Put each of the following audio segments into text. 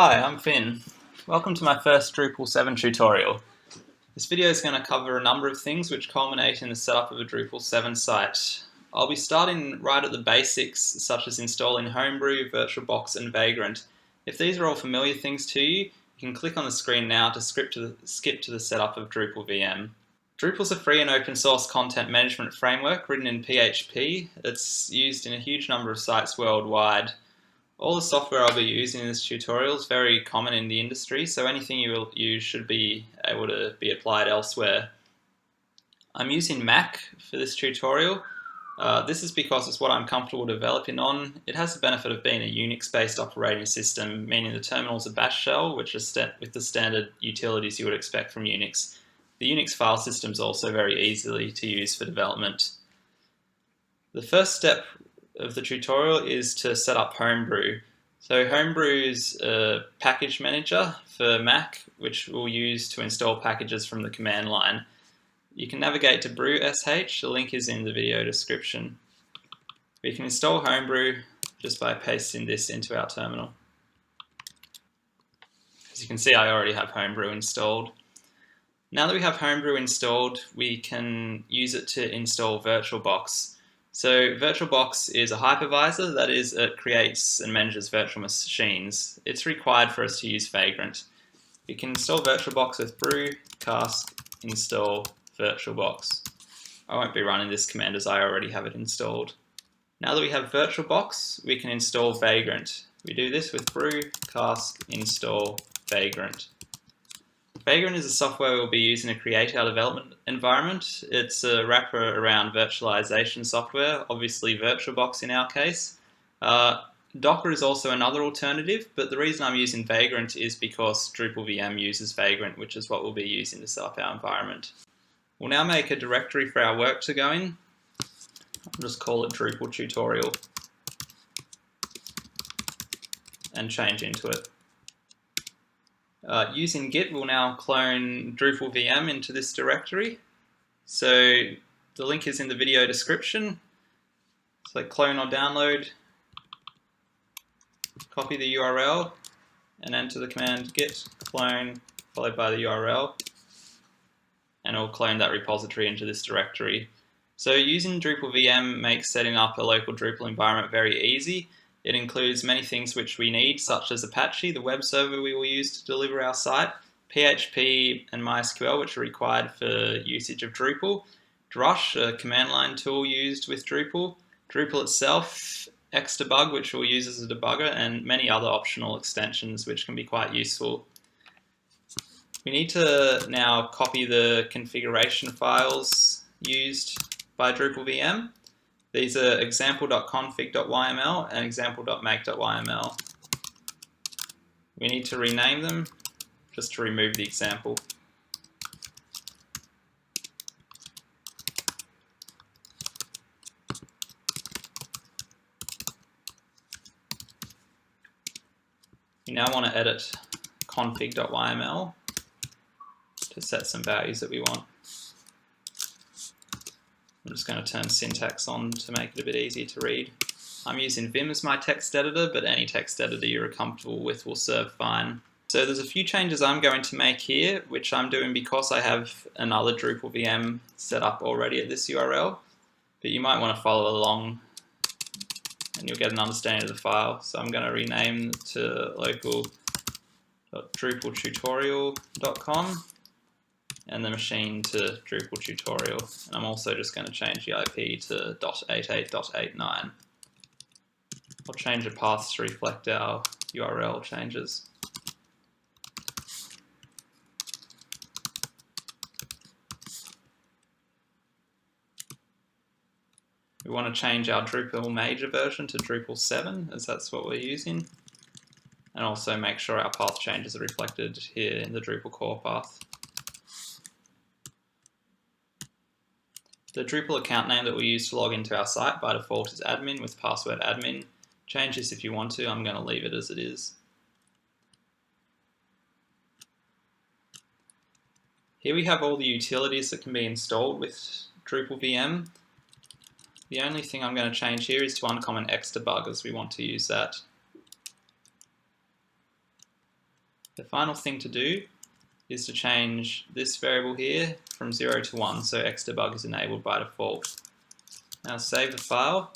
Hi, I'm Finn. Welcome to my first Drupal 7 tutorial. This video is going to cover a number of things which culminate in the setup of a Drupal 7 site. I'll be starting right at the basics, such as installing Homebrew, VirtualBox and Vagrant. If these are all familiar things to you, you can click on the screen now to skip to the setup of Drupal VM. Drupal is a free and open source content management framework written in PHP. It's used in a huge number of sites worldwide. All the software I'll be using in this tutorial is very common in the industry, so anything you will use should be able to be applied elsewhere. I'm using Mac for this tutorial. This is because it's what I'm comfortable developing on. It has the benefit of being a Unix-based operating system, meaning the terminal is a bash shell, which is with the standard utilities you would expect from Unix. The Unix file system is also very easy to use for development. The first step of the tutorial is to set up Homebrew. So Homebrew is a package manager for Mac, which we'll use to install packages from the command line. You can navigate to brew.sh, the link is in the video description. We can install Homebrew just by pasting this into our terminal. As you can see, I already have Homebrew installed. Now that we have Homebrew installed, we can use it to install VirtualBox. So VirtualBox is a hypervisor, that is, it creates and manages virtual machines. It's required for us to use Vagrant. We can install VirtualBox with brew cask install VirtualBox. I won't be running this command as I already have it installed. Now that we have VirtualBox, we can install Vagrant. We do this with brew cask install Vagrant. Vagrant is a software we'll be using to create our development environment. It's a wrapper around virtualization software, obviously VirtualBox in our case. Docker is also another alternative, but the reason I'm using Vagrant is because Drupal VM uses Vagrant, which is what we'll be using to set up our environment. We'll now make a directory for our work to go in. I'll just call it Drupal tutorial and change into it. Using Git, we'll now clone Drupal VM into this directory. So the link is in the video description. So clone or download, copy the URL, and enter the command git clone followed by the URL, and it'll clone that repository into this directory. So using Drupal VM makes setting up a local Drupal environment very easy. It includes many things which we need, such as Apache, the web server we will use to deliver our site, PHP and MySQL, which are required for usage of Drupal, Drush, a command line tool used with Drupal, Drupal itself, XDebug, which we'll use as a debugger, and many other optional extensions which can be quite useful. We need to now copy the configuration files used by Drupal VM. These are example.config.yml and example.make.yml. We need to rename them just to remove the example. We now want to edit config.yml to set some values that we want. I'm just going to turn syntax on to make it a bit easier to read. I'm using Vim as my text editor, but any text editor you're comfortable with will serve fine. So there's a few changes I'm going to make here, which I'm doing because I have another Drupal VM set up already at this URL, but you might want to follow along and you'll get an understanding of the file. So I'm going to rename to local.drupaltutorial.com. and the machine to Drupal tutorial. And I'm also just going to change the IP to .88.89. I'll change the paths to reflect our URL changes. We want to change our Drupal major version to Drupal 7, as that's what we're using. And also make sure our path changes are reflected here in the Drupal core path. The Drupal account name that we use to log into our site by default is admin with password admin. Change this if you want to, I'm going to leave it as it is. Here we have all the utilities that can be installed with Drupal VM. The only thing I'm going to change here is to uncomment XDebug, as we want to use that. The final thing to do is to change this variable here from 0 to 1, so XDebug is enabled by default. Now save the file,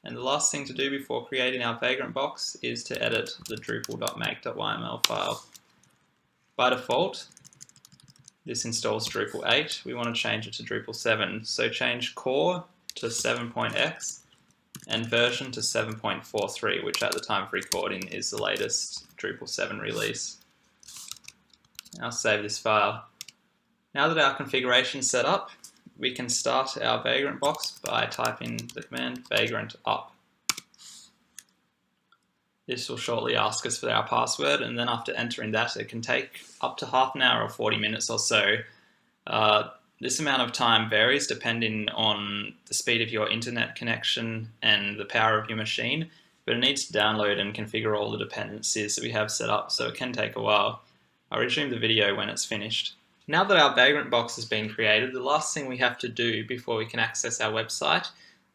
and the last thing to do before creating our Vagrant box is to edit the drupal.make.yml file. By default, this installs Drupal 8. We want to change it to Drupal 7, so change core to 7.x and version to 7.43, which at the time of recording is the latest Drupal 7 release. I'll save this file. Now that our configuration is set up, we can start our Vagrant box by typing the command vagrant up. This will shortly ask us for our password, and then after entering that, it can take up to half an hour or 40 minutes or so. This amount of time varies depending on the speed of your internet connection and the power of your machine, but it needs to download and configure all the dependencies that we have set up, so it can take a while. I'll resume the video when it's finished. Now that our Vagrant box has been created, the last thing we have to do before we can access our website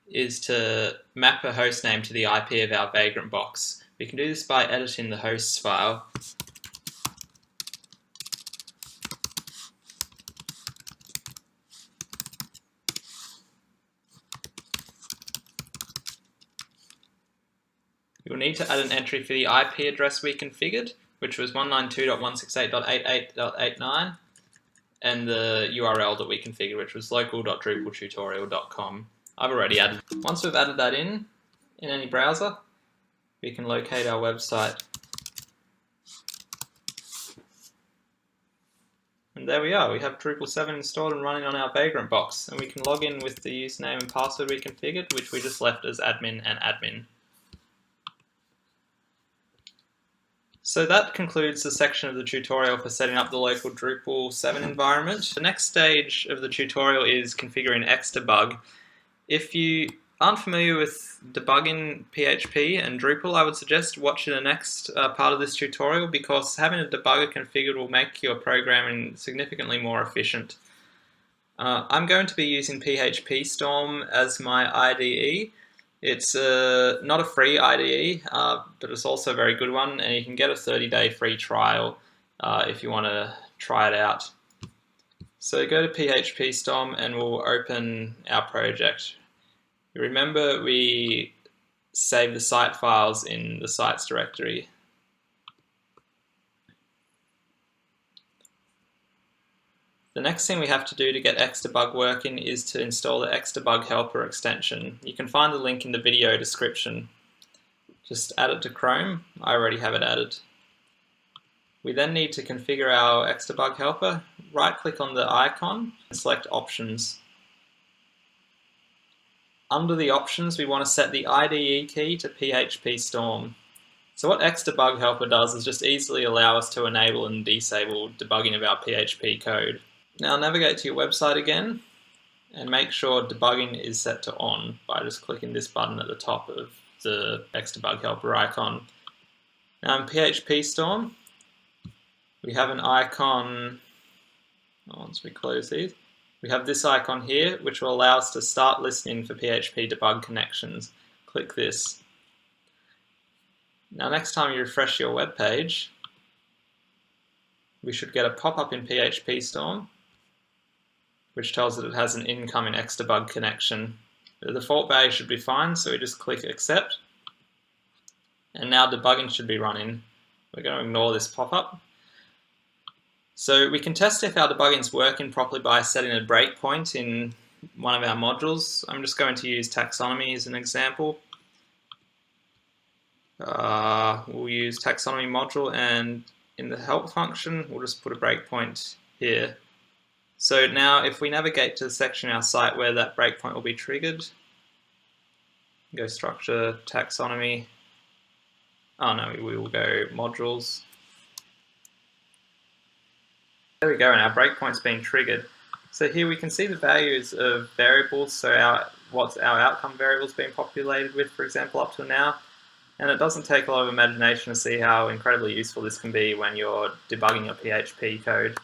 is to map a hostname to the IP of our Vagrant box. We can do this by editing the hosts file. You'll need to add an entry for the IP address we configured, which was 192.168.88.89, and the URL that we configured, which was local.drupaltutorial.com. I've already added. Once we've added that in any browser, we can locate our website. And there we are, we have Drupal 7 installed and running on our Vagrant box, and we can log in with the username and password we configured, which we just left as admin and admin. So that concludes the section of the tutorial for setting up the local Drupal 7 environment. The next stage of the tutorial is configuring XDebug. If you aren't familiar with debugging PHP and Drupal, I would suggest watching the next part of this tutorial, because having a debugger configured will make your programming significantly more efficient. I'm going to be using PHP Storm as my IDE. It's not a free IDE, but it's also a very good one, and you can get a 30-day free trial if you want to try it out. So go to PHP Storm and we'll open our project. Remember, we save the site files in the sites directory. The next thing we have to do to get XDebug working is to install the XDebug helper extension. You can find the link in the video description. Just add it to Chrome. I already have it added. We then need to configure our XDebug helper. Right-click on the icon and select Options. Under the options, we want to set the IDE key to PHP Storm. So what XDebug helper does is just easily allow us to enable and disable debugging of our PHP code. Now navigate to your website again and make sure debugging is set to on by just clicking this button at the top of the XDebug helper icon. Now in PHP Storm, we have an icon, once we close these, we have this icon here, which will allow us to start listening for PHP debug connections. Click this. Now next time you refresh your web page, we should get a pop-up in PHP Storm, which tells that it has an incoming XDebug connection. The default value should be fine, so we just click Accept. And now debugging should be running. We're going to ignore this pop-up. So we can test if our debugging is working properly by setting a breakpoint in one of our modules. I'm just going to use taxonomy as an example. We'll use taxonomy module, and in the help function, we'll just put a breakpoint here. So now if we navigate to the section in our site where that breakpoint will be triggered, go structure, taxonomy, oh no, we will go modules. There we go, and our breakpoint's been triggered. So here we can see the values of variables, so what's our outcome variables being populated with, for example, up to now. And it doesn't take a lot of imagination to see how incredibly useful this can be when you're debugging your PHP code.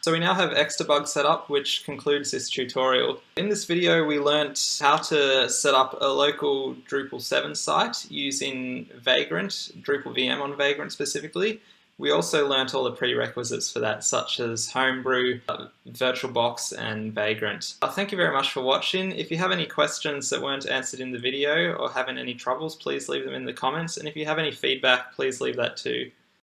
So we now have XDebug set up, which concludes this tutorial. In this video we learnt how to set up a local Drupal 7 site using Vagrant, Drupal VM on Vagrant specifically. We also learnt all the prerequisites for that, such as Homebrew, VirtualBox, and Vagrant. Thank you very much for watching. If you have any questions that weren't answered in the video or having any troubles, please leave them in the comments. And if you have any feedback, please leave that too.